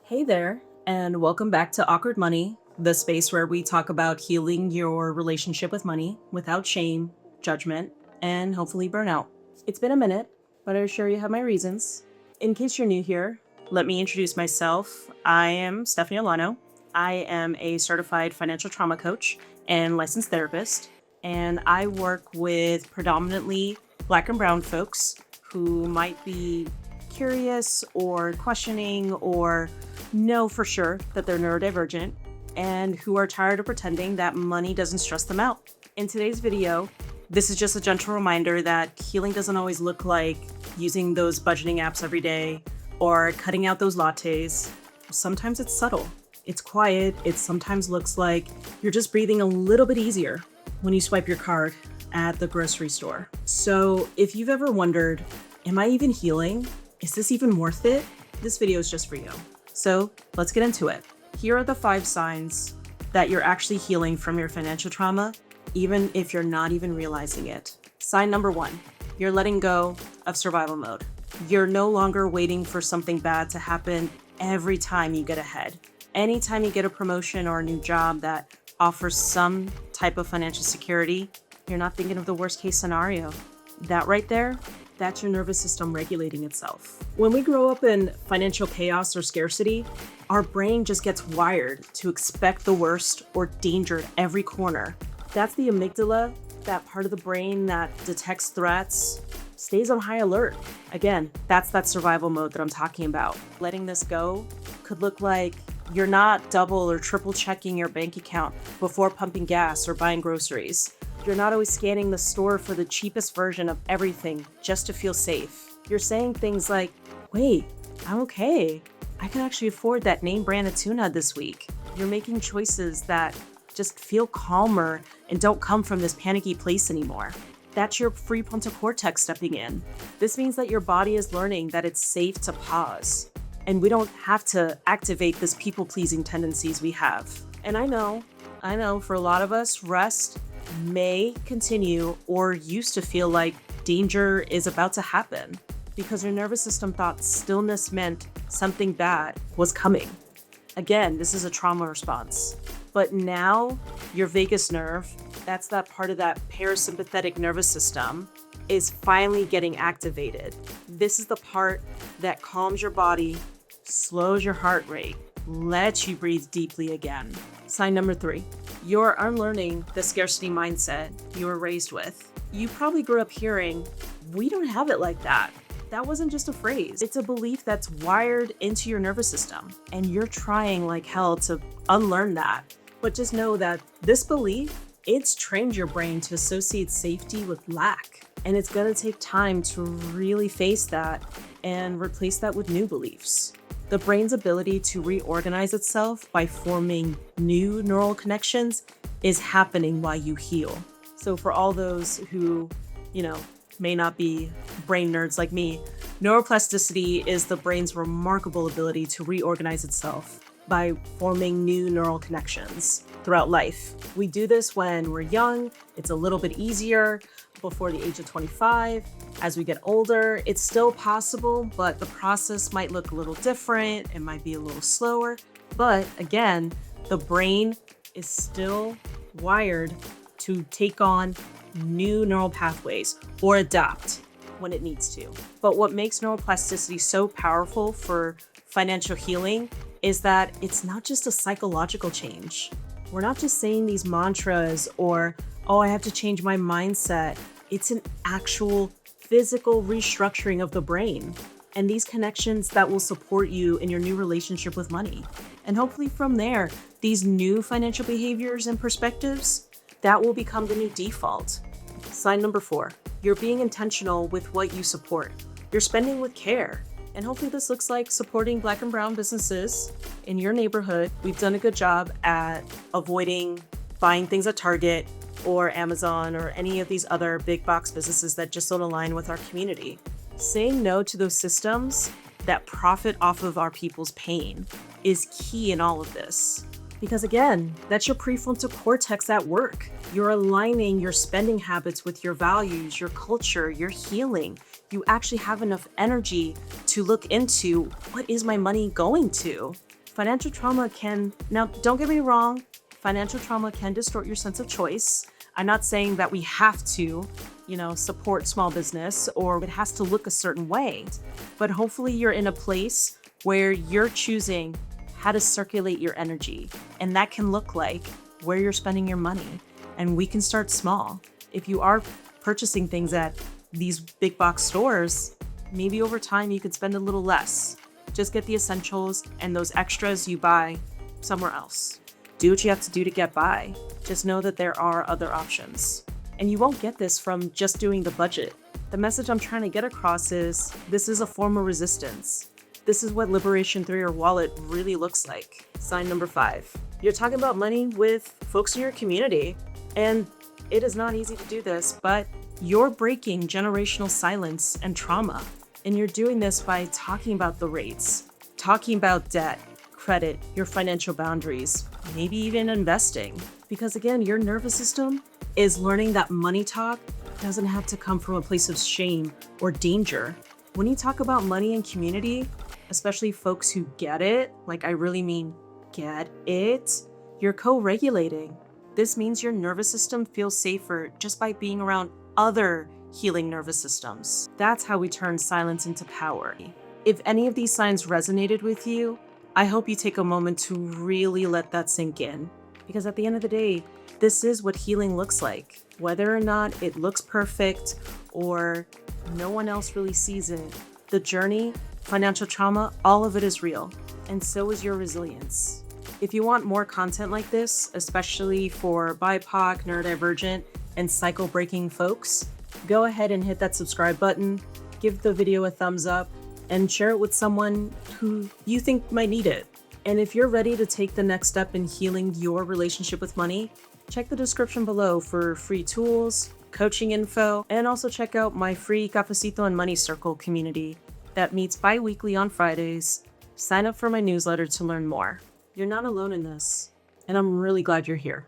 Hey there, and welcome back to Awkward Money, the space where we talk about healing your relationship with money without shame, judgment, and hopefully burnout. It's been a minute, but I assure you have my reasons. In case you're new here, let me introduce myself. I am Stephanie Alano. I am a certified financial trauma coach and licensed therapist, and I work with predominantly Black and Brown folks who might be curious or questioning or know for sure that they're neurodivergent and who are tired of pretending that money doesn't stress them out. In today's video, this is just a gentle reminder that healing doesn't always look like using those budgeting apps every day or cutting out those lattes. Sometimes it's subtle, it's quiet, it sometimes looks like you're just breathing a little bit easier when you swipe your card at the grocery store. So if you've ever wondered, am I even healing? Is this even worth it? This video is just for you. So let's get into it. Here are the 5 signs that you're actually healing from your financial trauma, even if you're not even realizing it. Sign number 1, you're letting go of survival mode. You're no longer waiting for something bad to happen every time you get ahead. Anytime you get a promotion or a new job that offers some type of financial security, you're not thinking of the worst case scenario. That right there, that's your nervous system regulating itself. When we grow up in financial chaos or scarcity, our brain just gets wired to expect the worst or danger at every corner. That's the amygdala, that part of the brain that detects threats, stays on high alert. Again, that's that survival mode that I'm talking about. Letting this go could look like you're not double or triple checking your bank account before pumping gas or buying groceries. You're not always scanning the store for the cheapest version of everything just to feel safe. You're saying things like, wait, I'm okay. I can actually afford that name brand of tuna this week. You're making choices that just feel calmer and don't come from this panicky place anymore. That's your prefrontal cortex stepping in. This means that your body is learning that it's safe to pause. And we don't have to activate this people-pleasing tendencies we have. And I know, for a lot of us, rest may continue or used to feel like danger is about to happen because your nervous system thought stillness meant something bad was coming. Again, this is a trauma response. But now your vagus nerve, that's that part of that parasympathetic nervous system, is finally getting activated. This is the part that calms your body, slows your heart rate, lets you breathe deeply again. Sign number 3, you're unlearning the scarcity mindset you were raised with. You probably grew up hearing, we don't have it like that. That wasn't just a phrase. It's a belief that's wired into your nervous system, and you're trying like hell to unlearn that. But just know that this belief, it's trained your brain to associate safety with lack. And it's gonna take time to really face that and replace that with new beliefs. The brain's ability to reorganize itself by forming new neural connections is happening while you heal. So for all those who, may not be brain nerds like me, neuroplasticity is the brain's remarkable ability to reorganize itself by forming new neural connections throughout life. We do this when we're young. It's a little bit easier before the age of 25. As we get older, it's still possible, but the process might look a little different. It might be a little slower. But again, the brain is still wired to take on new neural pathways or adapt when it needs to. But what makes neuroplasticity so powerful for financial healing is that it's not just a psychological change. We're not just saying these mantras or, oh, I have to change my mindset. It's an actual physical restructuring of the brain and these connections that will support you in your new relationship with money. And hopefully from there, these new financial behaviors and perspectives, that will become the new default. Sign number 4, you're being intentional with what you support. You're spending with care. And hopefully this looks like supporting Black and Brown businesses in your neighborhood. We've done a good job at avoiding buying things at Target or Amazon or any of these other big box businesses that just don't align with our community. Saying no to those systems that profit off of our people's pain is key in all of this. Because again, that's your prefrontal cortex at work. You're aligning your spending habits with your values, your culture, your healing. You actually have enough energy to look into, what is my money going to? Financial trauma can, now don't get me wrong, financial trauma can distort your sense of choice. I'm not saying that we have to, support small business or it has to look a certain way, but hopefully you're in a place where you're choosing how to circulate your energy. And that can look like where you're spending your money. And we can start small. If you are purchasing things at these big box stores, maybe over time you could spend a little less. Just get the essentials and those extras you buy somewhere else. Do what you have to do to get by. Just know that there are other options. And you won't get this from just doing the budget. The message I'm trying to get across is this is a form of resistance. This is what liberation through your wallet really looks like. Sign number 5. You're talking about money with folks in your community. And it is not easy to do this, but you're breaking generational silence and trauma. And you're doing this by talking about the rates, talking about debt, credit, your financial boundaries, maybe even investing. Because again, your nervous system is learning that money talk doesn't have to come from a place of shame or danger. When you talk about money and community, especially folks who get it, like I really mean get it, you're co-regulating. This means your nervous system feels safer just by being around other healing nervous systems. That's how we turn silence into power. If any of these signs resonated with you, I hope you take a moment to really let that sink in. Because at the end of the day, this is what healing looks like. Whether or not it looks perfect or no one else really sees it, the journey, financial trauma, all of it is real. And so is your resilience. If you want more content like this, especially for BIPOC, neurodivergent, and cycle-breaking folks, go ahead and hit that subscribe button, give the video a thumbs up, and share it with someone who you think might need it. And if you're ready to take the next step in healing your relationship with money, check the description below for free tools, coaching info, and also check out my free Cafecito and Money Circle community that meets bi-weekly on Fridays. Sign up for my newsletter to learn more. You're not alone in this, and I'm really glad you're here.